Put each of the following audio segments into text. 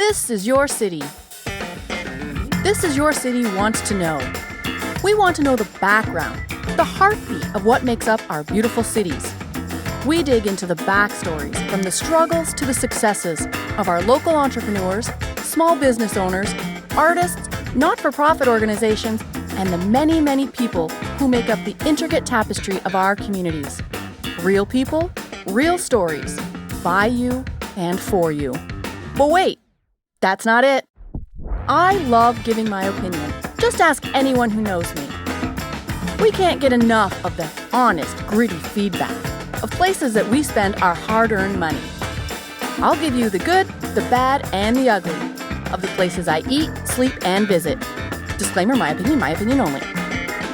This is your city. This is your city wants to know. We want to know the background, the heartbeat of what makes up our beautiful cities. We dig into the backstories, from the struggles to the successes of our local entrepreneurs, small business owners, artists, not-for-profit organizations, and the many, many people who make up the intricate tapestry of our communities. Real people, real stories, by you and for you. But wait, that's not it. I love giving my opinion. Just ask anyone who knows me. We can't get enough of the honest, gritty feedback of places that we spend our hard-earned money. I'll give you the good, the bad, and the ugly of the places I eat, sleep, and visit. Disclaimer, my opinion only.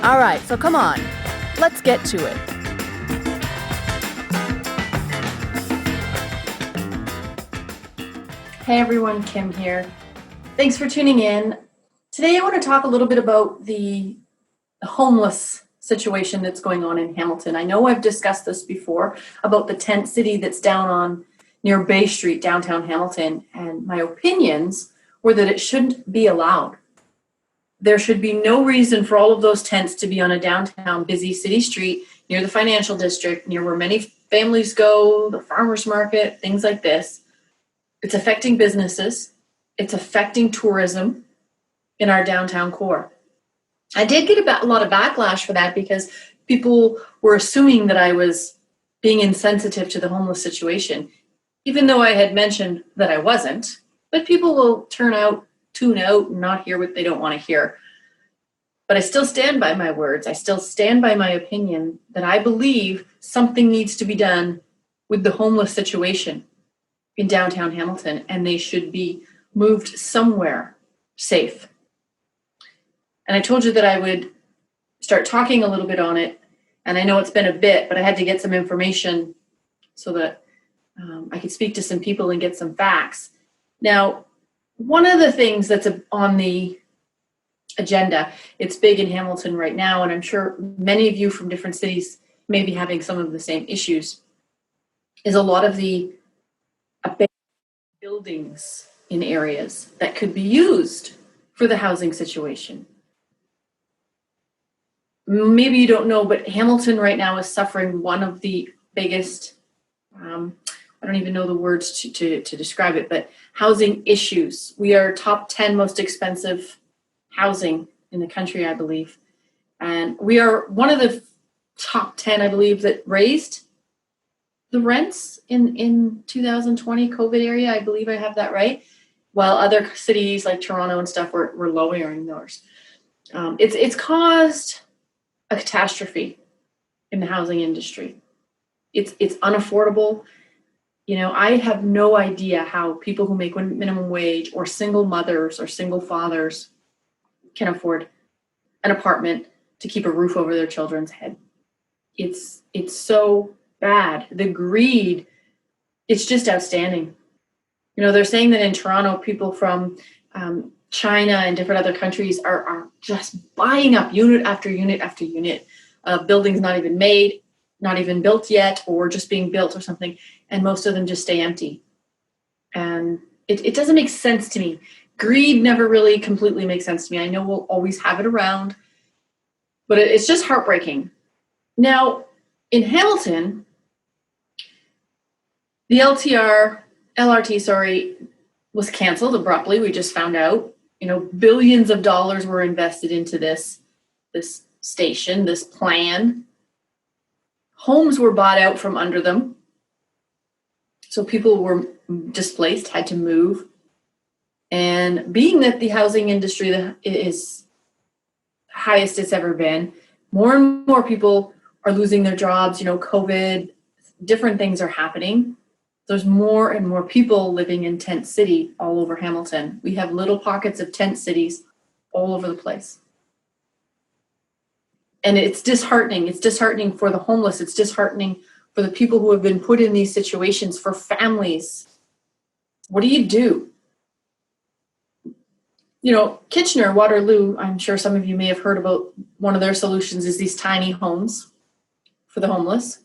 All right, so come on, let's get to it. Hey everyone, Kim here. Thanks for tuning in. Today I want to talk a little bit about the homeless situation that's going on in Hamilton. I know I've discussed this before about the tent city that's down near Bay Street, downtown Hamilton, and my opinions were that it shouldn't be allowed. There should be no reason for all of those tents to be on a downtown busy city street near the financial district, near where many families go, the farmers market, things like this. It's affecting businesses. It's affecting tourism in our downtown core. I did get a lot of backlash for that because people were assuming that I was being insensitive to the homeless situation, even though I had mentioned that I wasn't. But people will tune out, and not hear what they don't want to hear. But I still stand by my words. I still stand by my opinion that I believe something needs to be done with the homeless situation in downtown Hamilton, and they should be moved somewhere safe. And I told you that I would start talking a little bit on it, and I know it's been a bit, but I had to get some information so that I could speak to some people and get some facts. Now, one of the things that's on the agenda, it's big in Hamilton right now, and I'm sure many of you from different cities may be having some of the same issues, is a lot of the abandoned buildings in areas that could be used for the housing situation. Maybe you don't know, but Hamilton right now is suffering one of the biggest, I don't even know the words to describe it, but housing issues. We are top 10 most expensive housing in the country, I believe. And we are one of the top 10, I believe, that raised the rents in 2020 COVID area. I believe I have that right. While other cities like Toronto and stuff were lowering theirs. It's caused a catastrophe in the housing industry. It's unaffordable. You know, I have no idea how people who make minimum wage or single mothers or single fathers can afford an apartment to keep a roof over their children's head. It's so bad. The greed, it's just outstanding. You know, they're saying that in Toronto, people from China and different other countries are just buying up unit after unit after unit of buildings not even made, not even built yet, or just being built or something. And most of them just stay empty. And it doesn't make sense to me. Greed never really completely makes sense to me. I know we'll always have it around, but it's just heartbreaking. Now, in Hamilton, the LRT, was canceled abruptly. We just found out, billions of dollars were invested into this station, this plan. Homes were bought out from under them. So people were displaced, had to move. And being that the housing industry is highest it's ever been, more and more people are losing their jobs. COVID, different things are happening. There's more and more people living in tent city all over Hamilton. We have little pockets of tent cities all over the place. And it's disheartening. It's disheartening for the homeless. It's disheartening for the people who have been put in these situations, for families. What do? Kitchener, Waterloo, I'm sure some of you may have heard about one of their solutions is these tiny homes for the homeless.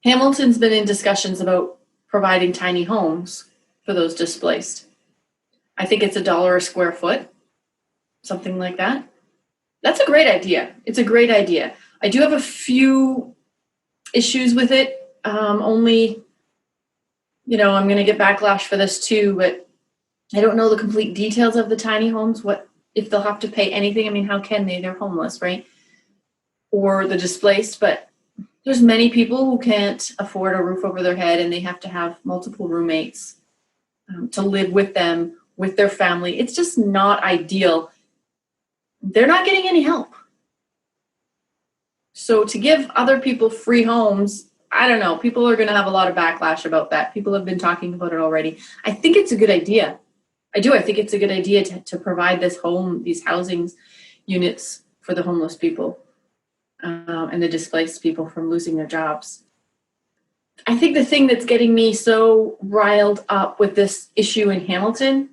Hamilton's been in discussions about providing tiny homes for those displaced. I think it's $1 a square foot, something like that. That's a great idea. It's a great idea. I do have a few issues with it. Only, I'm going to get backlash for this too, but I don't know the complete details of the tiny homes. What if they'll have to pay anything? I mean, how can they? They're homeless, right? Or the displaced, but there's many people who can't afford a roof over their head and they have to have multiple roommates to live with them, with their family. It's just not ideal. They're not getting any help. So to give other people free homes, I don't know. People are going to have a lot of backlash about that. People have been talking about it already. I think it's a good idea. I do. I think it's a good idea to provide these housing units for the homeless people and the displaced people from losing their jobs. I think the thing that's getting me so riled up with this issue in Hamilton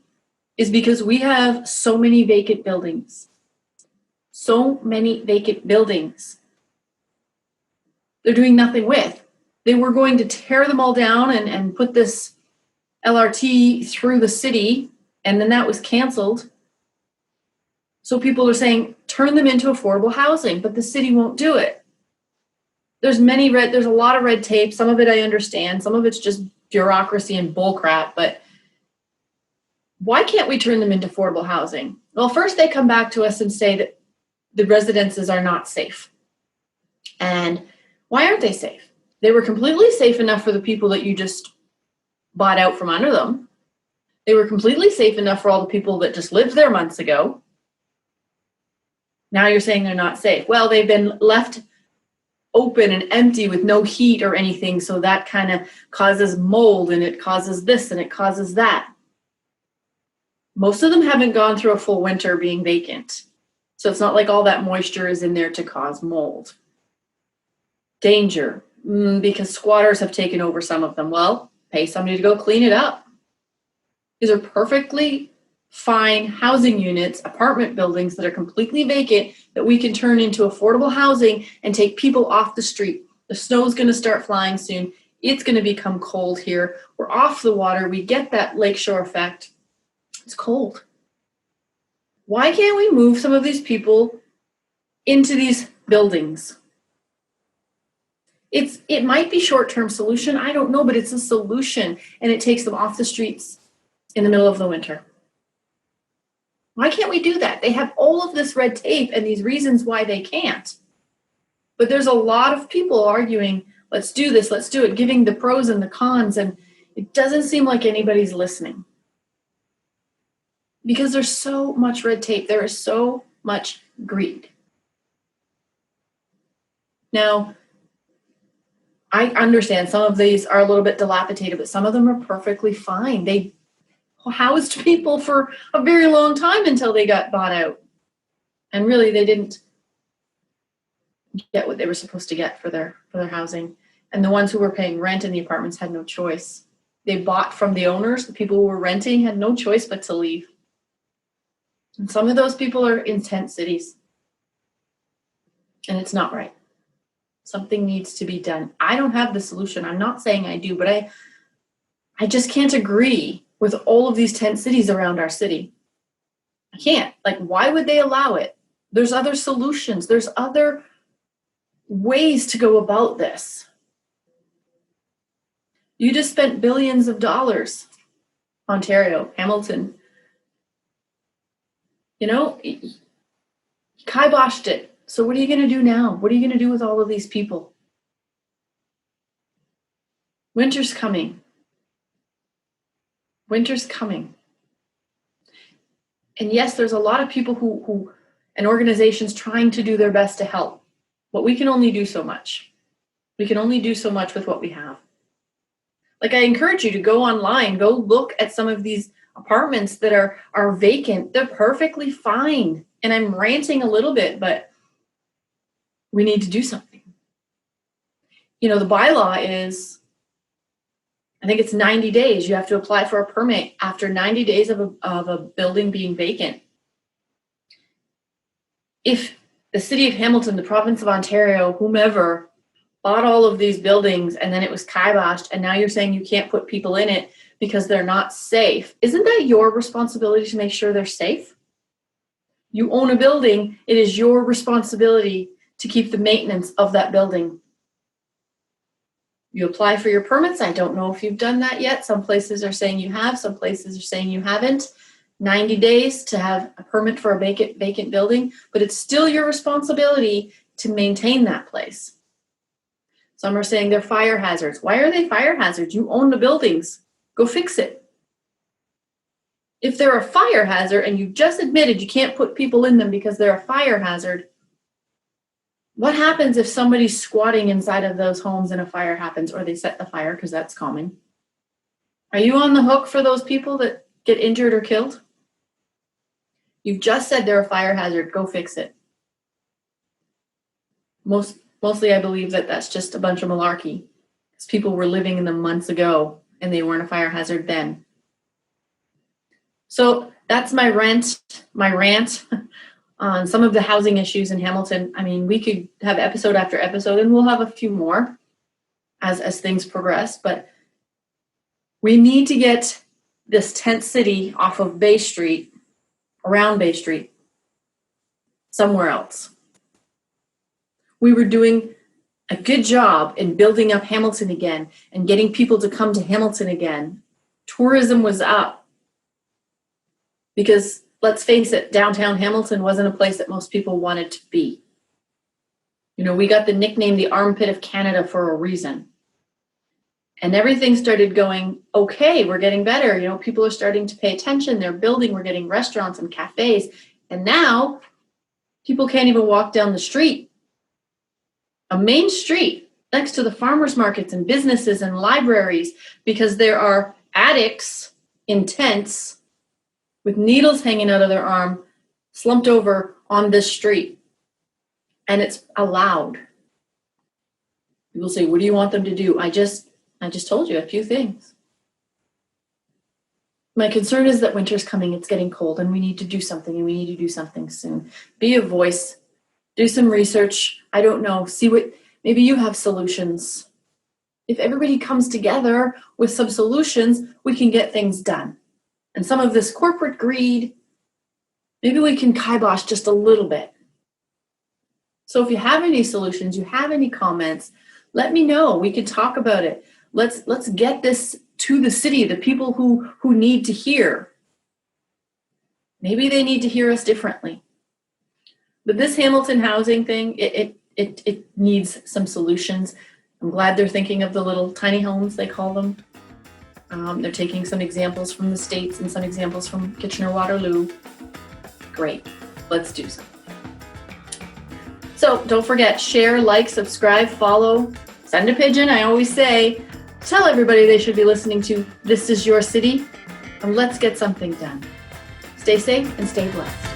is because we have so many vacant buildings. So many vacant buildings. They're doing nothing with. They were going to tear them all down and put this LRT through the city, and then that was canceled. So people are saying, turn them into affordable housing, but the city won't do it. There's a lot of red tape. Some of it I understand. Some of it's just bureaucracy and bullcrap, but why can't we turn them into affordable housing? Well, first they come back to us and say that the residences are not safe. And why aren't they safe? They were completely safe enough for the people that you just bought out from under them. They were completely safe enough for all the people that just lived there months ago. Now you're saying they're not safe. Well, they've been left open and empty with no heat or anything, so that kind of causes mold, and it causes this and it causes that. Most of them haven't gone through a full winter being vacant. So it's not like all that moisture is in there to cause mold. Danger, because squatters have taken over some of them. Well, pay somebody to go clean it up. These are perfectly fine housing units, apartment buildings that are completely vacant that we can turn into affordable housing and take people off the street. The snow's going to start flying soon. It's going to become cold here. We're off the water. We get that lakeshore effect. It's cold. Why can't we move some of these people into these buildings? It might be short-term solution. I don't know, but it's a solution, and it takes them off the streets in the middle of the winter. Why can't we do that? They have all of this red tape and these reasons why they can't. But there's a lot of people arguing, let's do this, let's do it, giving the pros and the cons, and it doesn't seem like anybody's listening. Because there's so much red tape. There is so much greed. Now, I understand some of these are a little bit dilapidated, but some of them are perfectly fine. They housed people for a very long time until they got bought out. And really, they didn't get what they were supposed to get for their housing. And the ones who were paying rent in the apartments had no choice. They bought from the owners. The people who were renting had no choice but to leave. And some of those people are in tent cities. And it's not right. Something needs to be done. I don't have the solution. I'm not saying I do, but I just can't agree with all of these tent cities around our city. I can't. Like, why would they allow it? There's other solutions. There's other ways to go about this. You just spent billions of dollars, Ontario, Hamilton. You kiboshed it. So what are you going to do now? What are you going to do with all of these people? Winter's coming. Winter's coming. And yes, there's a lot of people who and organizations trying to do their best to help. But we can only do so much. We can only do so much with what we have. Like, I encourage you to go online, go look at some of these apartments that are vacant. They're perfectly fine. And I'm ranting a little bit, but we need to do something. The bylaw is, I think it's 90 days. You have to apply for a permit after 90 days of a building being vacant. If the city of Hamilton, the province of Ontario, whomever, bought all of these buildings and then it was kiboshed, and now you're saying you can't put people in it because they're not safe, isn't that your responsibility to make sure they're safe? You own a building. It is your responsibility to keep the maintenance of that building. You apply for your permits. I don't know if you've done that yet. Some places are saying you have, some places are saying you haven't. 90 days to have a permit for a vacant building, but it's still your responsibility to maintain that place. Some are saying they're fire hazards. Why are they fire hazards? You own the buildings. Go fix it. If they're a fire hazard and you just admitted you can't put people in them because they're a fire hazard, what happens if somebody's squatting inside of those homes and a fire happens, or they set the fire, because that's common? Are you on the hook for those people that get injured or killed? You've just said they're a fire hazard. Go fix it. Mostly, I believe that that's just a bunch of malarkey, because people were living in them months ago and they weren't a fire hazard then. So that's my rant on some of the housing issues in Hamilton. I mean, we could have episode after episode, and we'll have a few more as things progress, but we need to get this tent city off of Bay Street, around Bay Street, somewhere else. We were doing a good job in building up Hamilton again and getting people to come to Hamilton again. Tourism was up because, let's face it, downtown Hamilton wasn't a place that most people wanted to be. You know, we got the nickname the armpit of Canada for a reason. And everything started going, okay, we're getting better. You know, people are starting to pay attention. They're building, we're getting restaurants and cafes. And now people can't even walk down the street. A main street next to the farmers markets and businesses and libraries, because there are addicts in tents with needles hanging out of their arm, slumped over on this street. And it's allowed. People say, what do you want them to do? I just told you a few things. My concern is that winter's coming, it's getting cold, and we need to do something, and we need to do something soon. Be a voice, do some research. I don't know, see what, maybe you have solutions. If everybody comes together with some solutions, we can get things done. And some of this corporate greed, maybe we can kibosh just a little bit. So if you have any solutions, you have any comments, let me know. We can talk about it. Let's get this to the city, the people who need to hear. Maybe they need to hear us differently. But this Hamilton housing thing, it needs some solutions. I'm glad they're thinking of the little tiny homes, they call them. They're taking some examples from the States and some examples from Kitchener-Waterloo. Great, let's do something. So don't forget, share, like, subscribe, follow, send a pigeon. I always say, tell everybody they should be listening to This Is Your City, and let's get something done. Stay safe and stay blessed.